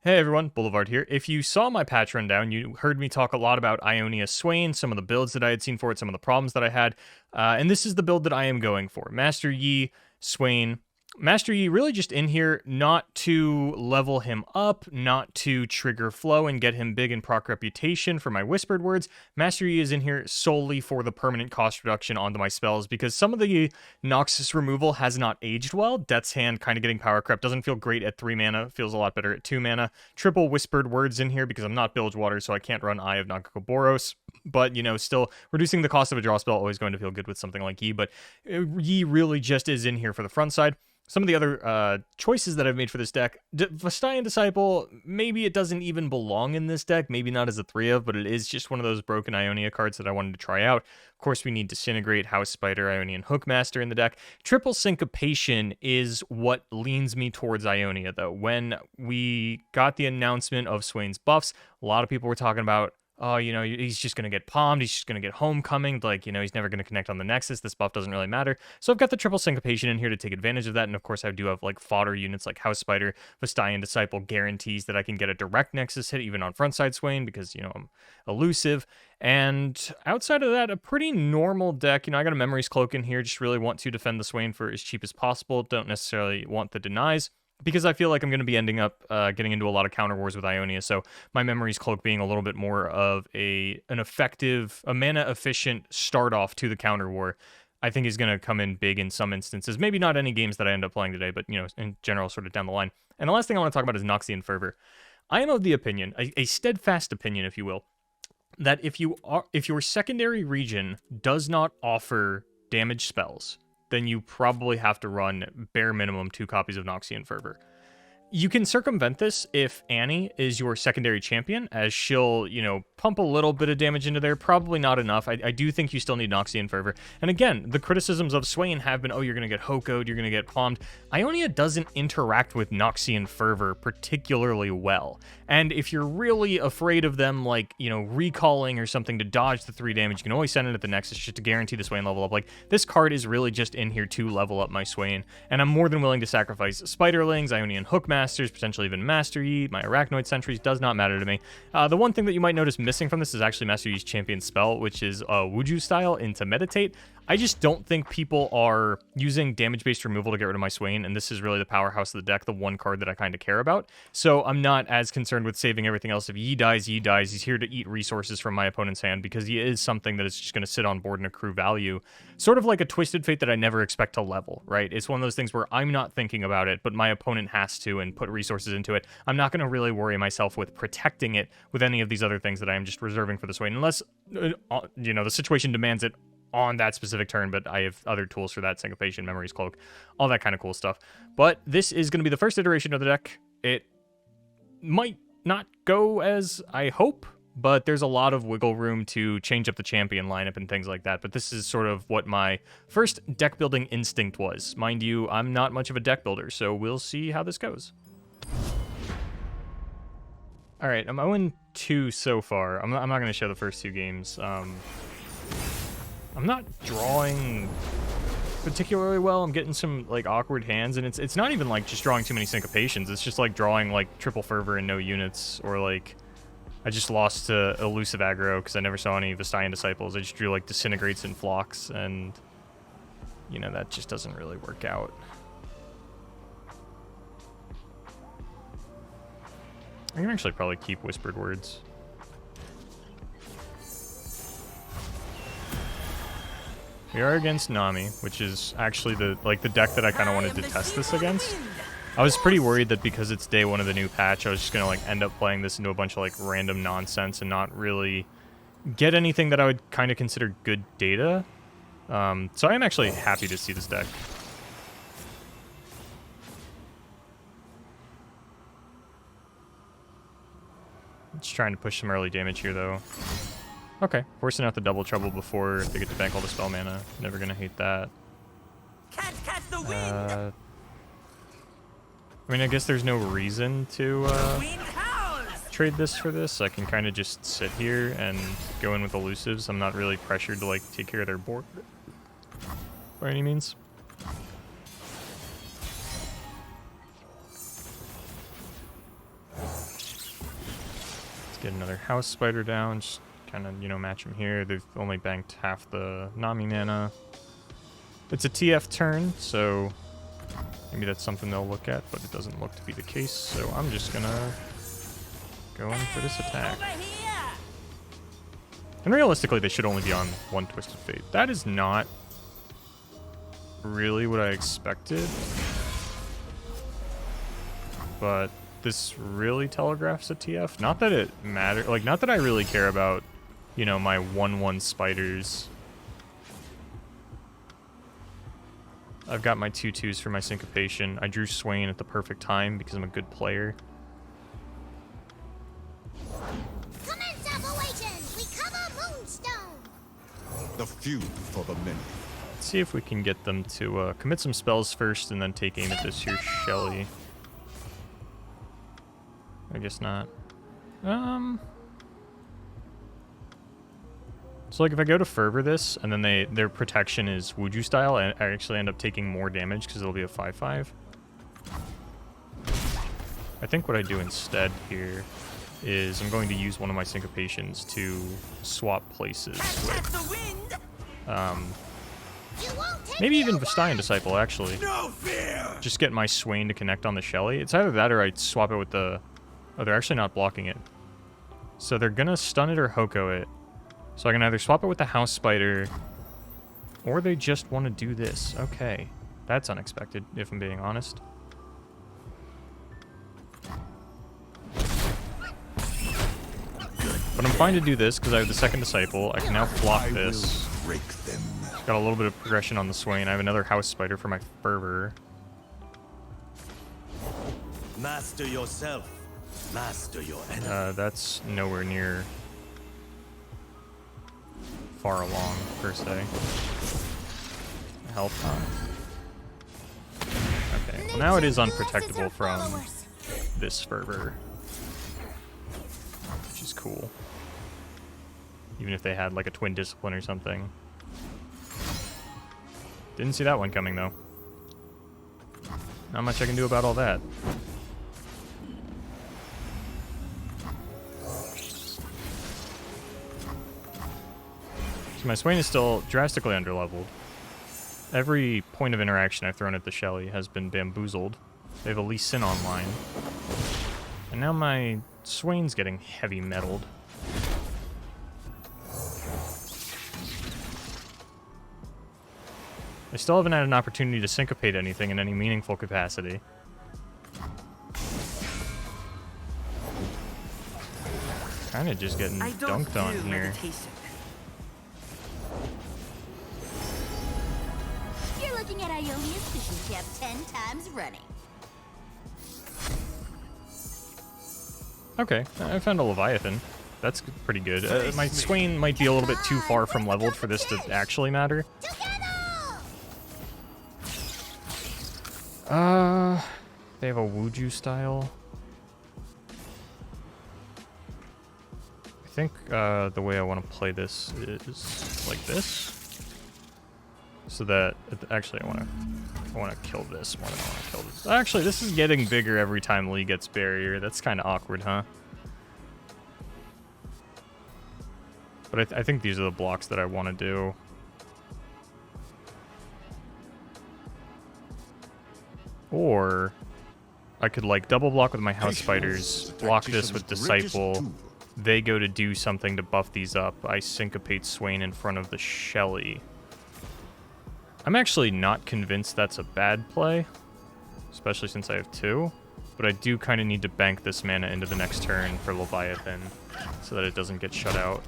Hey everyone, Boulevard here. If you saw my patch rundown, you heard me talk a lot about Ionia Swain, some of the builds that I had seen for it, some of the problems that I had, and this is the build that I am going for. Master Yi, Swain. Master Yi really just in here not to level him up, not to trigger flow and get him big in proc reputation for my whispered words. Master Yi is in here solely for the permanent cost reduction onto my spells because some of the Noxus removal has not aged well. Death's Hand kind of getting power crept doesn't feel great at 3 mana, feels a lot better at 2 mana. Triple whispered words in here because I'm not Bilgewater, so I can't run Eye of Nagakoboros. But, still reducing the cost of a draw spell always going to feel good with something like Yi, but Yi really just is in here for the front side. Some of the other choices that I've made for this deck, Vestayan Disciple, maybe it doesn't even belong in this deck, maybe not as a 3-of, but it is just one of those broken Ionia cards that I wanted to try out. Of course, we need Disintegrate, House Spider, Ionian Hookmaster in the deck. Triple Syncopation is what leans me towards Ionia, though. When we got the announcement of Swain's buffs, a lot of people were talking about, oh, he's just going to get palmed, he's just going to get homecoming, he's never going to connect on the Nexus, this buff doesn't really matter. So I've got the triple syncopation in here to take advantage of that, and of course I do have, fodder units like House Spider, Vestayan Disciple guarantees that I can get a direct Nexus hit even on frontside Swain, because, I'm elusive. And outside of that, a pretty normal deck. I got a Memory's Cloak in here, just really want to defend the Swain for as cheap as possible, don't necessarily want the denies, because I feel like I'm going to be ending up getting into a lot of counter wars with Ionia, so my Memory's Cloak being a little bit more of a mana-efficient start-off to the counter war, I think is going to come in big in some instances. Maybe not any games that I end up playing today, but, in general, sort of down the line. And the last thing I want to talk about is Noxian Fervor. I am of the opinion, a steadfast opinion, if you will, that if your secondary region does not offer damage spells, then you probably have to run bare minimum 2 copies of Noxian Fervor. You can circumvent this if Annie is your secondary champion, as she'll, pump a little bit of damage into there, probably not enough. I do think you still need Noxian Fervor. And again, the criticisms of Swain have been, oh, you're going to get Hoko'd, you're going to get palmed. Ionia doesn't interact with Noxian Fervor particularly well. And if you're really afraid of them, recalling or something to dodge the 3 damage, you can always send it at the Nexus just to guarantee the Swain level up. This card is really just in here to level up my Swain, and I'm more than willing to sacrifice Spiderlings, Ionian Hookmasters, potentially even Master Yi, my Arachnoid Sentries, does not matter to me. The one thing that you might notice missing from this is actually Master Yi's champion spell, which is Wuju style into Meditate. I just don't think people are using damage-based removal to get rid of my Swain, and this is really the powerhouse of the deck, the one card that I kind of care about. So I'm not as concerned with saving everything else. If Yi dies, Yi dies. He's here to eat resources from my opponent's hand because he is something that is just going to sit on board and accrue value. Sort of like a Twisted Fate that I never expect to level, right? It's one of those things where I'm not thinking about it, but my opponent has to and put resources into it. I'm not going to really worry myself with protecting it with any of these other things that I am just reserving for the Swain, unless, the situation demands it on that specific turn, but I have other tools for that, Syncopation, Memory's Cloak, all that kind of cool stuff. But this is going to be the first iteration of the deck. It might not go as I hope, but there's a lot of wiggle room to change up the champion lineup and things like that. But this is sort of what my first deck building instinct was. Mind you, I'm not much of a deck builder, so we'll see how this goes. All right, I'm 0-2 so far. I'm not going to show the first 2 games. I'm not drawing particularly well. I'm getting some awkward hands, and it's not even just drawing too many syncopations. It's just drawing triple fervor and no units, or I just lost to elusive aggro because I never saw any Vestayan Disciples. I just drew disintegrates and flocks, and that just doesn't really work out. I can actually probably keep whispered words. We are against Nami, which is actually the deck that I kind of wanted to test this against. I was pretty worried that because it's day 1 of the new patch, I was just going to end up playing this into a bunch of random nonsense and not really get anything that I would kind of consider good data. So I am actually happy to see this deck. Just trying to push some early damage here, though. Okay, forcing out the double trouble before they get to bank all the spell mana. Never gonna hate that. I mean, I guess there's no reason to trade this for this. I can kind of just sit here and go in with elusives. I'm not really pressured to take care of their board by any means. Get another house spider down. Just kind of, you know, match them here. They've only banked half the Nami mana. It's a TF turn, so maybe that's something they'll look at, but it doesn't look to be the case. So I'm just gonna go in for this attack. And realistically, they should only be on one Twisted Fate. That is not really what I expected. But this really telegraphs a TF. Not that it matters. Like, not that I really care about, you know, my 1/1 spiders. I've got my 2/2s for my syncopation. I drew Swain at the perfect time because I'm a good player. The few for the many. Let's see if we can get them to commit some spells first and then take aim at this here Shelly. I guess not. So like if I go to Fervor this and then their protection is Wuju style, I actually end up taking more damage because it'll be a 5/5. I think what I do instead here is I'm going to use one of my syncopations to swap places with maybe even Vestian Disciple, actually. No fear! Just get my Swain to connect on the Shelly. It's either that or I swap it with the... Oh, they're actually not blocking it. So they're gonna stun it or Hoko it. So I can either swap it with the House Spider, or they just want to do this. Okay. That's unexpected, if I'm being honest. But I'm fine to do this because I have the second Disciple. I can now block this. Got a little bit of progression on the Swain. I have another House Spider for my Fervor. Master yourself. Master your enemy. That's nowhere near far along, per se. Health on. Okay, well now it is unprotectable from this Fervor, which is cool. Even if they had like a Twin Discipline or something. Didn't see that one coming though. Not much I can do about all that. So my Swain is still drastically underleveled. Every point of interaction I've thrown at the Shelly has been bamboozled. They have a Lee Sin online. And now my Swain's getting heavy metaled. I still haven't had an opportunity to syncopate anything in any meaningful capacity. Kinda just getting dunked on here. You're looking at Ionia's fishing camp 10 times running. Okay, I found a Leviathan. That's pretty good. My Swain might be a little bit too far from leveled for this to actually matter. They have a Wuju style. I think the way I want to play this is like this, so that actually I want to kill this more than I want to kill this. Actually, this is getting bigger every time Lee gets barrier. That's kind of awkward, huh? But I think these are the blocks that I want to do. Or I could like double block with my House Spiders, block this with Disciple. They go to do something to buff these up. I syncopate Swain in front of the Shelly. I'm actually not convinced that's a bad play, especially since I have two. But I do kind of need to bank this mana into the next turn for Leviathan so that it doesn't get shut out.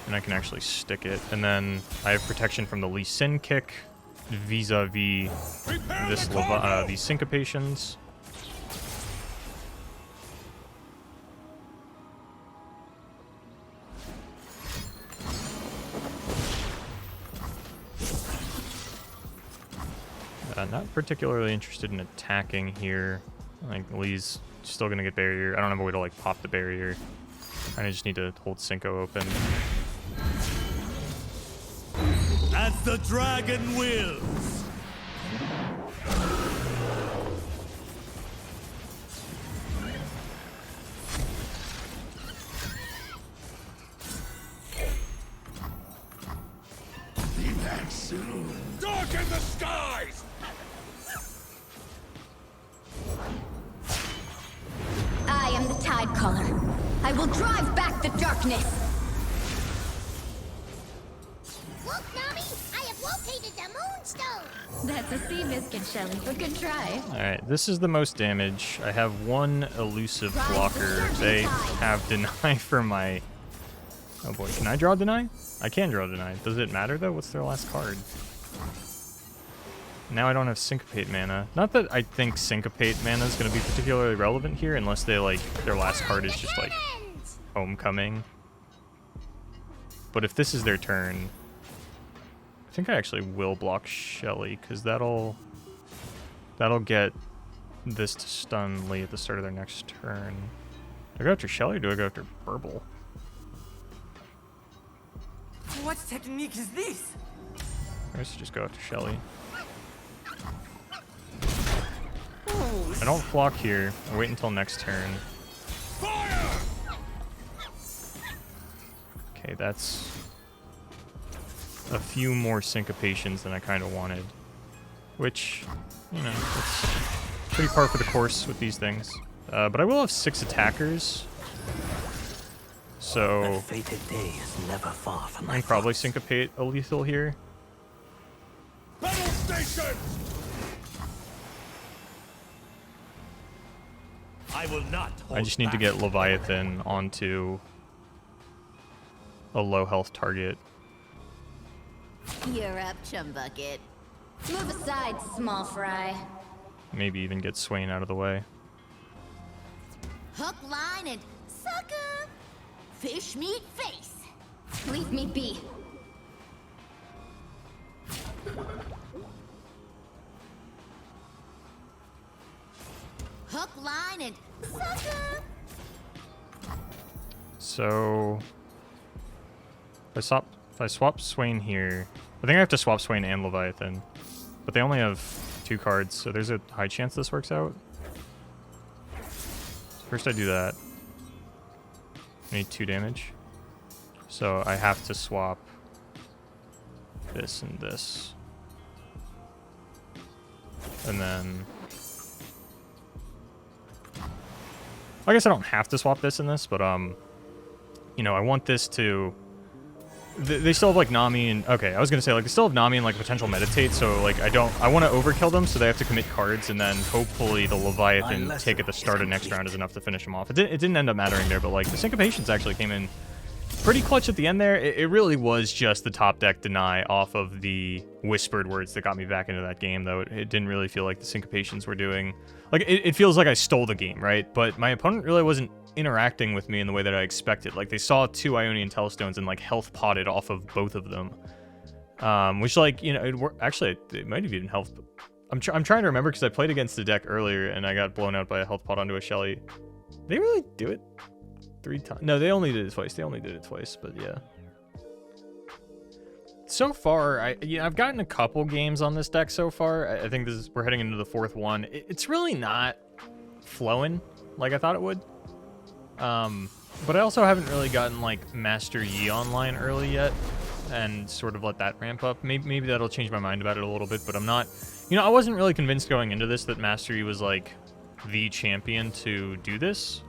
And I can actually stick it. And then I have protection from the Lee Sin kick vis-a-vis this these syncopations. Not particularly interested in attacking here. Like Lee's still gonna get barrier. I don't have a way to like pop the barrier. I just need to hold Synco open. As the dragon wills. caller. I will drive back the darkness. Look, Nami! I have located the Moonstone! That's a sea biscuit, Shelly, but good try. Alright, this is the most damage. I have one elusive blocker. They have deny for my... Oh boy, can I draw deny? I can draw deny. Does it matter though? What's their last card? Now I don't have Syncopate mana. Not that I think Syncopate mana is going to be particularly relevant here, unless they, like, their last card is just, like, Homecoming. But if this is their turn, I think I actually will block Shelly, because that'll get this to stun Lee at the start of their next turn. Do I go after Shelly or do I go after Burble? What technique is this? Let's just go after Shelly. I don't flock here. I wait until next turn. Okay, that's a few more syncopations than I kind of wanted. Which, you know, it's pretty par for the course with these things. But I will have 6 attackers. So That fated day is never far from I my can probably thoughts. syncopate a lethal here. Battle station! I will not hold I just need to back. get Leviathan onto a low health target. You're up, chum bucket. Move aside, small fry. Maybe even get Swain out of the way. Hook, line, and sucker. Fish, meat, face. Leave me be. Hook, line, and sucker. So if I swap Swain here, I think I have to swap Swain and Leviathan. But they only have 2 cards, so there's a high chance this works out. First I do that. I need 2 damage. So I have to swap this and this. And then I guess I don't have to swap this and this, but you know, I want this to they still have like Nami and okay, I was gonna say like they still have Nami and like potential meditate, so like I want to overkill them so they have to commit cards, and then hopefully the Leviathan take at the start of next round is enough to finish them off. It didn't end up mattering there, but like the syncopations actually came in pretty clutch at the end there. It really was just the top deck deny off of the whispered words that got me back into that game, though. It didn't really feel like the syncopations were doing like it feels like I stole the game, right? But my opponent really wasn't interacting with me in the way that I expected. Like they saw 2 Ionian Telestones and like health potted off of both of them, which like, you know, actually it might have even helped. I'm trying to remember because I played against the deck earlier and I got blown out by a health pot onto a Shelly. They really do it 3 times? No, they only did it twice. But yeah. So far, I've gotten a couple games on this deck so far. I think we're heading into the 4th one. It's really not flowing like I thought it would. But I also haven't really gotten like Master Yi online early yet, and sort of let that ramp up. Maybe that'll change my mind about it a little bit. But I'm not, you know, I wasn't really convinced going into this that Master Yi was like the champion to do this.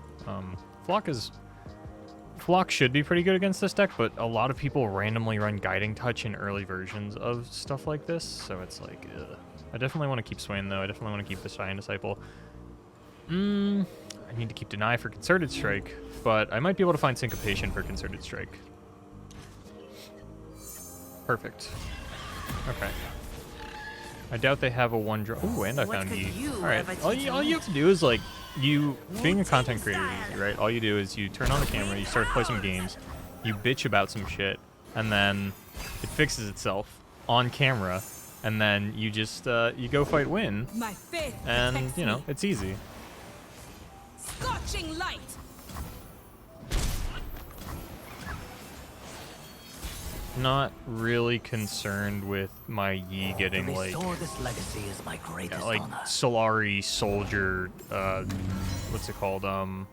Flock should be pretty good against this deck, but a lot of people randomly run Guiding Touch in early versions of stuff like this, so it's like, ugh. I definitely want to keep Swain, though. I definitely want to keep the Scion Disciple. I need to keep Deny for Concerted Strike, but I might be able to find Syncopation for Concerted Strike. Perfect. Okay. I doubt they have a 1-draw. Ooh, and I What found could Yi. you Alright, ever all teach you have to do is, like, being a content creator is easy, right? All you do is you turn on the camera, you start to play some games, you bitch about some shit, and then it fixes itself on camera, and then you just, you go fight win, My faith and, protects you know, me. it's easy. Scorching light. Not really concerned with my Yi getting, To like, restore this legacy is my greatest like honor. Solari Soldier, what's it called? Like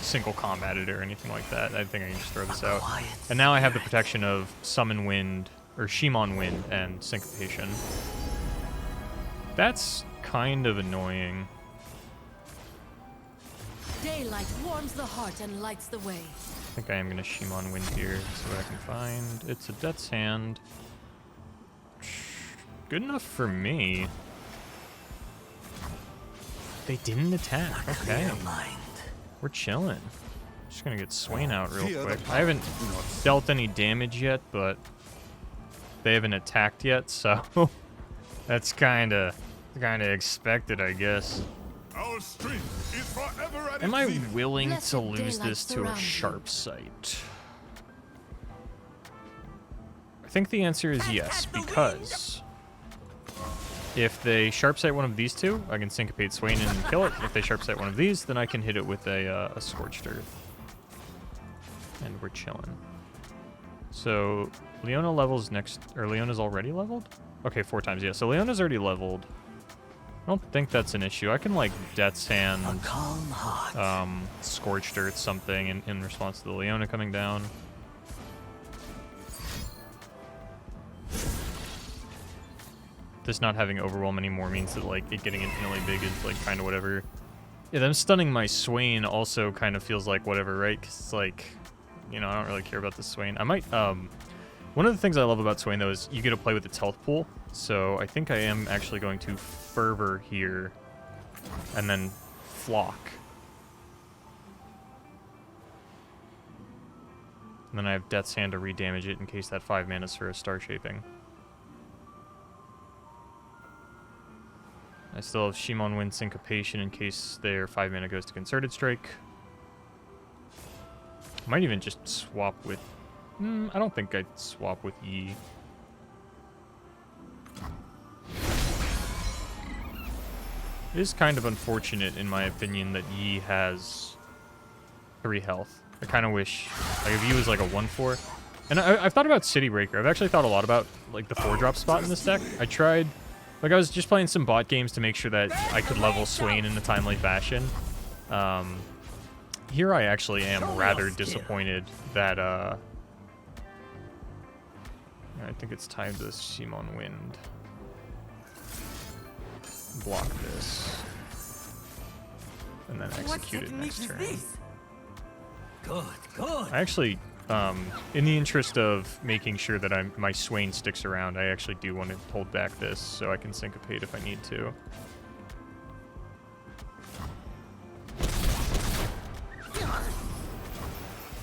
single combated or anything like that. I think I can just throw this out. And now I have the protection of Summon Wind, or Shimon Wind, and Syncopation. That's kind of annoying. Daylight warms the heart and lights the way. I think I am going to Shimon Wind here, see what I can find. It's a Death's Hand. Good enough for me. They didn't attack. Okay. We're chilling. Just going to get Swain out real quick. I haven't dealt any damage yet, but they haven't attacked yet, so that's kind of expected, I guess. Our strength is forever at Am I its zenith. willing Blessed to lose daylight this to a surround you. sharp sight? I think the answer is yes, because if they sharp sight one of these two, I can syncopate Swain and kill it. If they sharp sight one of these, then I can hit it with a Scorched Earth. And we're chilling. So Leona levels next, or Leona's already leveled? Okay, 4 times, yeah. So Leona's already leveled. I don't think that's an issue. I can like Death's Hand, Calm heart. Scorched Earth something in response to the Leona coming down. This not having Overwhelm anymore means that like it getting infinitely big is like kind of whatever. Yeah, them stunning my Swain also kind of feels like whatever, right? 'Cause it's like, you know, I don't really care about the Swain. I might, one of the things I love about Swain though is you get to play with its health pool. So I think I am actually going to Fervor here and then Flock. And then I have Death's Hand to redamage it in case that 5 mana is for a Star Shaping. I still have Shimon Wind Syncopation in case their 5 mana goes to Concerted Strike. Might even just swap with... I don't think I'd swap with Yi. It is kind of unfortunate, in my opinion, that Yi has 3 health. I kind of wish... Like, if Yi was like a 1-4... And I've thought about City Breaker. I've actually thought a lot about, like, the 4-drop spot in this deck. I tried... Like, I was just playing some bot games to make sure that I could level Swain in a timely fashion. Here I actually am rather disappointed that, I think it's time to Shimon Wind. Block this. And then execute it next turn. Good, good. I actually, in the interest of making sure that my Swain sticks around, I actually do want to hold back this so I can syncopate if I need to.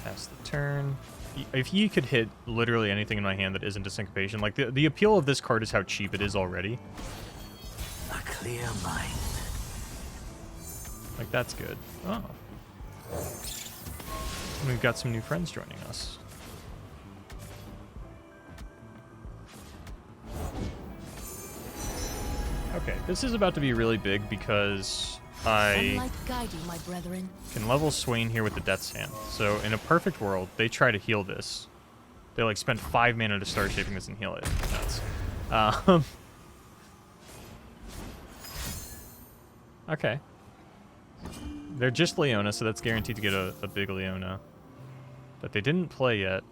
Pass the turn. If you could hit literally anything in my hand that isn't a syncopation, like the appeal of this card is how cheap it is already. A clear mind. Like, that's good. Oh. And we've got some new friends joining us. Okay, this is about to be really big because I Sunlight guide you, my brethren. can level Swain here with the Death's Hand. So in a perfect world, they try to heal this. They like spend 5 mana to start shaping this and heal it. Nuts. Okay. They're just Leona, so that's guaranteed to get a big Leona. But they didn't play yet.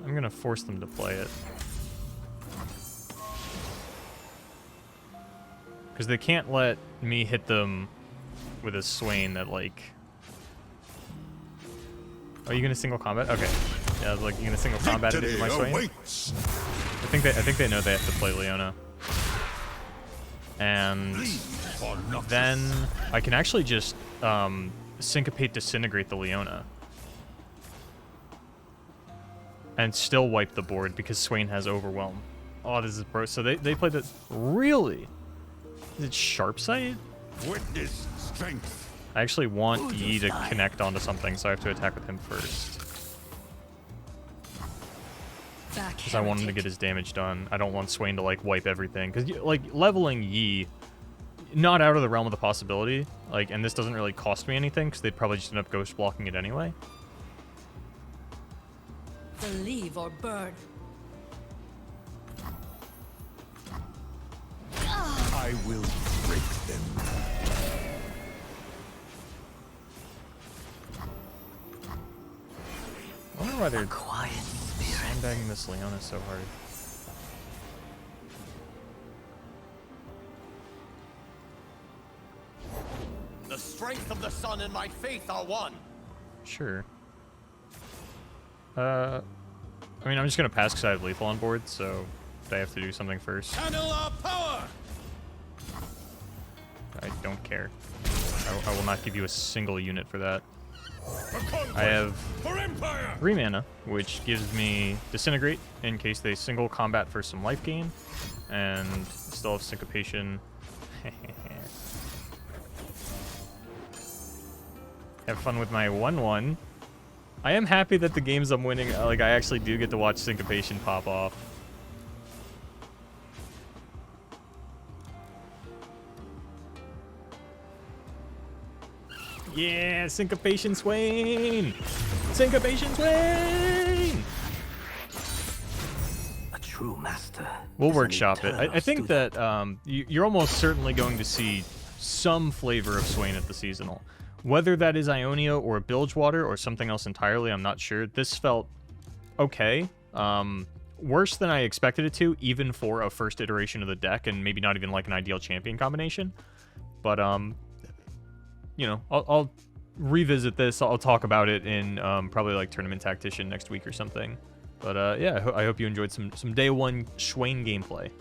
I'm going to force them to play it. Because they can't let me hit them with a Swain that, like... Are you going to single combat? Okay. Yeah, I was like, you going to single combat it with my Swain? Awaits. I think they know they have to play Leona. And then I can actually just syncopate Disintegrate the Leona. And still wipe the board because Swain has Overwhelm. Oh, this is pro. So they played it. Really? Is it Sharp Sight? Witness strength. I actually want Yi to connect onto something, so I have to attack with him first. Because I want him to get his damage done. I don't want Swain to, like, wipe everything. Because, like, leveling Yi, not out of the realm of the possibility. Like, and this doesn't really cost me anything, because they'd probably just end up ghost blocking it anyway. Believe or burn. I will break them. I wonder why they're Quiet sandbagging this Leona so hard. The strength of the sun and my faith are one. Sure. I mean, I'm just gonna pass because I have lethal on board, so I have to do something first. Channel our power. I don't care. I will not give you a single unit for that. For conquest, I have for empire. 3 mana, which gives me Disintegrate in case they single combat for some life gain, and still have Syncopation. Have fun with my 1/1. I am happy that the games I'm winning, like, I actually do get to watch Syncopation pop off. Yeah, Syncopation Swain! Syncopation Swain! A true master. We'll is an workshop it. I eternal think student. that you're almost certainly going to see some flavor of Swain at the seasonal. Whether that is Ionia or Bilgewater or something else entirely, I'm not sure. This felt okay. Worse than I expected it to, even for a first iteration of the deck, and maybe not even like an ideal champion combination. But, you know, I'll revisit this. I'll talk about it in probably like Tournament Tactician next week or something. But yeah, I hope you enjoyed some day one Swain gameplay.